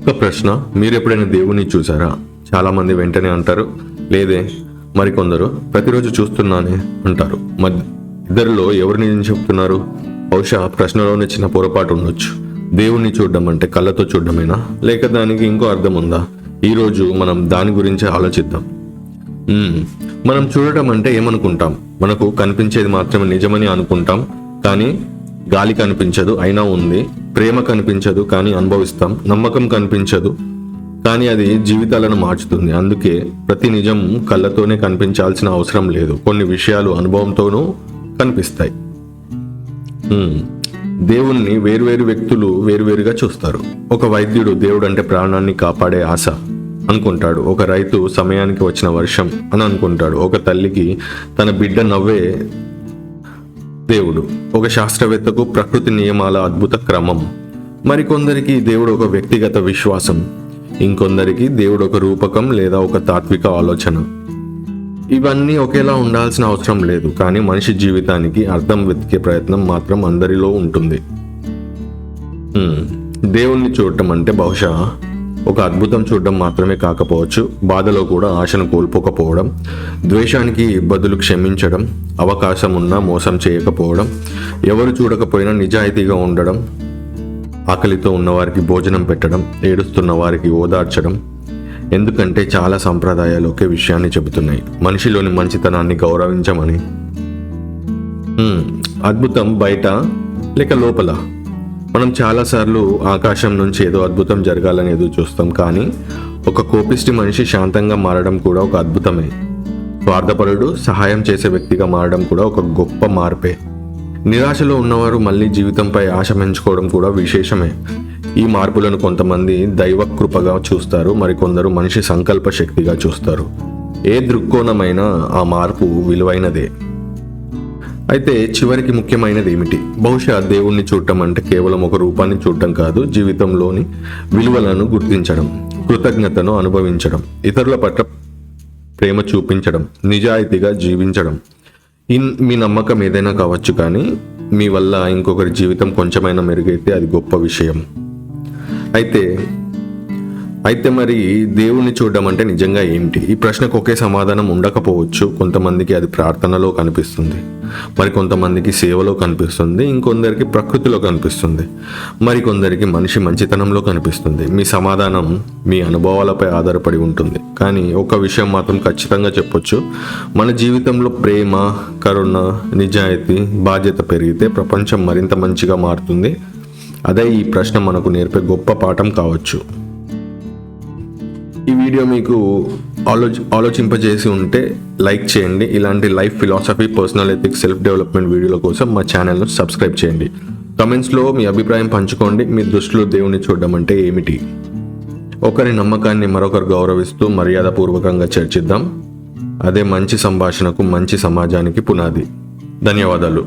ఒక్క ప్రశ్న, మీరు ఎప్పుడైనా దేవుణ్ణి చూసారా? చాలామంది వెంటనే అంటారు లేదే, మరికొందరు ప్రతిరోజు చూస్తున్నానే అంటారు. ఇద్దరిలో ఎవరు నిజం చెప్తున్నారు? బహుశా ప్రశ్నలోనే చిన్న పొరపాటు ఉండొచ్చు. దేవుణ్ణి చూడడం అంటే కళ్ళతో చూడడమేనా, లేక దానికి ఇంకో అర్థం ఉందా? ఈరోజు మనం దాని గురించి ఆలోచిద్దాం. మనం చూడటం అంటే ఏమనుకుంటాం? మనకు కనిపించేది మాత్రమే నిజమని అనుకుంటాం, కానీ గాలి కనిపించదు అయినా ఉంది. ప్రేమ కనిపించదు కానీ అనుభవిస్తాం. నమ్మకం కనిపించదు కానీ అది జీవితాలను మార్చుతుంది. అందుకే ప్రతి నిజం కళ్ళతోనే కనిపించాల్సిన అవసరం లేదు. కొన్ని విషయాలు అనుభవంతోనూ కనిపిస్తాయి. దేవుణ్ణి వేరువేరు వ్యక్తులు వేరువేరుగా చూస్తారు. ఒక వైద్యుడు దేవుడు అంటే ప్రాణాన్ని కాపాడే ఆశ అనుకుంటాడు. ఒక రైతు సమయానికి వచ్చిన వర్షం అని అనుకుంటాడు. ఒక తల్లికి తన బిడ్డ నవ్వే దేవుడు. ఒక శాస్త్రవేత్తకు ప్రకృతి నియమాల అద్భుత క్రమం. మరికొందరికి దేవుడు ఒక వ్యక్తిగత విశ్వాసం. ఇంకొందరికి దేవుడు ఒక రూపకం లేదా ఒక తాత్విక ఆలోచన. ఇవన్నీ ఒకేలా ఉండాల్సిన అవసరం లేదు, కానీ మనిషి జీవితానికి అర్థం వెతికే ప్రయత్నం మాత్రం అందరిలో ఉంటుంది. దేవుణ్ణి చూడటం అంటే బహుశా ఒక అద్భుతం చూడడం మాత్రమే కాకపోవచ్చు. బాధలో కూడా ఆశను కోల్పోకపోవడం, ద్వేషానికి బదులు క్షమించడం, అవకాశం ఉన్నా మోసం చేయకపోవడం, ఎవరు చూడకపోయినా నిజాయితీగా ఉండడం, ఆకలితో ఉన్నవారికి భోజనం పెట్టడం, ఏడుస్తున్న వారికి ఓదార్చడం. ఎందుకంటే చాలా సంప్రదాయాలు ఒకే విషయాన్ని చెబుతున్నాయి: మనిషిలోని మంచితనాన్ని గౌరవించమని. అద్భుతం బయట లేక లోపల? మనం చాలాసార్లు ఆకాశం నుంచి ఏదో అద్భుతం జరగాలని ఎదురు చూస్తాం, కానీ ఒక కోపిష్టి మనిషి శాంతంగా మారడం కూడా ఒక అద్భుతమే. స్వార్థపరుడు సహాయం చేసే వ్యక్తిగా మారడం కూడా ఒక గొప్ప మార్పే. నిరాశలో ఉన్నవారు మళ్ళీ జీవితంపై ఆశ పెంచుకోవడం కూడా విశేషమే. ఈ మార్పులను కొంతమంది దైవ కృపగా చూస్తారు, మరికొందరు మనిషి సంకల్ప శక్తిగా చూస్తారు. ఏ దృక్కోణమైనా ఆ మార్పు విలువైనదే. అయితే చివరికి ముఖ్యమైనది ఏమిటి? బహుశా దేవుణ్ణి చూడటం అంటే కేవలం ఒక రూపాన్ని చూడటం కాదు, జీవితంలోని విలువలను గుర్తించడం, కృతజ్ఞతను అనుభవించడం, ఇతరుల పట్ల ప్రేమ చూపించడం, నిజాయితీగా జీవించడం. మీ నమ్మకం ఏదైనా కావచ్చు, కానీ మీ వల్ల ఇంకొకరి జీవితం కొంచెమైనా మెరుగైతే అది గొప్ప విషయం. అయితే మరి దేవుణ్ణి చూడడం అంటే నిజంగా ఏమిటి? ఈ ప్రశ్నకు ఒకే సమాధానం ఉండకపోవచ్చు. కొంతమందికి అది ప్రార్థనలో కనిపిస్తుంది, మరికొంతమందికి సేవలో కనిపిస్తుంది, ఇంకొందరికి ప్రకృతిలో కనిపిస్తుంది, మరికొందరికి మనిషి మంచితనంలో కనిపిస్తుంది. మీ సమాధానం మీ అనుభవాలపై ఆధారపడి ఉంటుంది, కానీ ఒక విషయం మాత్రం ఖచ్చితంగా చెప్పొచ్చు: మన జీవితంలో ప్రేమ, కరుణ, నిజాయితీ, బాధ్యత పెరిగితే ప్రపంచం మరింత మంచిగా మారుతుంది. అదే ఈ ప్రశ్న మనకు నేర్పే గొప్ప పాఠం కావచ్చు. ఈ వీడియో మీకు ఆలోచింపజేసి ఉంటే లైక్ చేయండి. ఇలాంటి life philosophy, personal ethics, self development వీడియోల కోసం మా ఛానల్ను సబ్స్క్రైబ్ చేయండి. కమెంట్స్లో మీ అభిప్రాయం పంచుకోండి. మీ దృష్టిలో దేవుణ్ణి చూడడం అంటే ఏమిటి? ఒకరి నమ్మకాన్ని మరొకరు గౌరవిస్తూ మర్యాదపూర్వకంగా చర్చిద్దాం. అదే మంచి సంభాషణకు, మంచి సమాజానికి పునాది. ధన్యవాదాలు.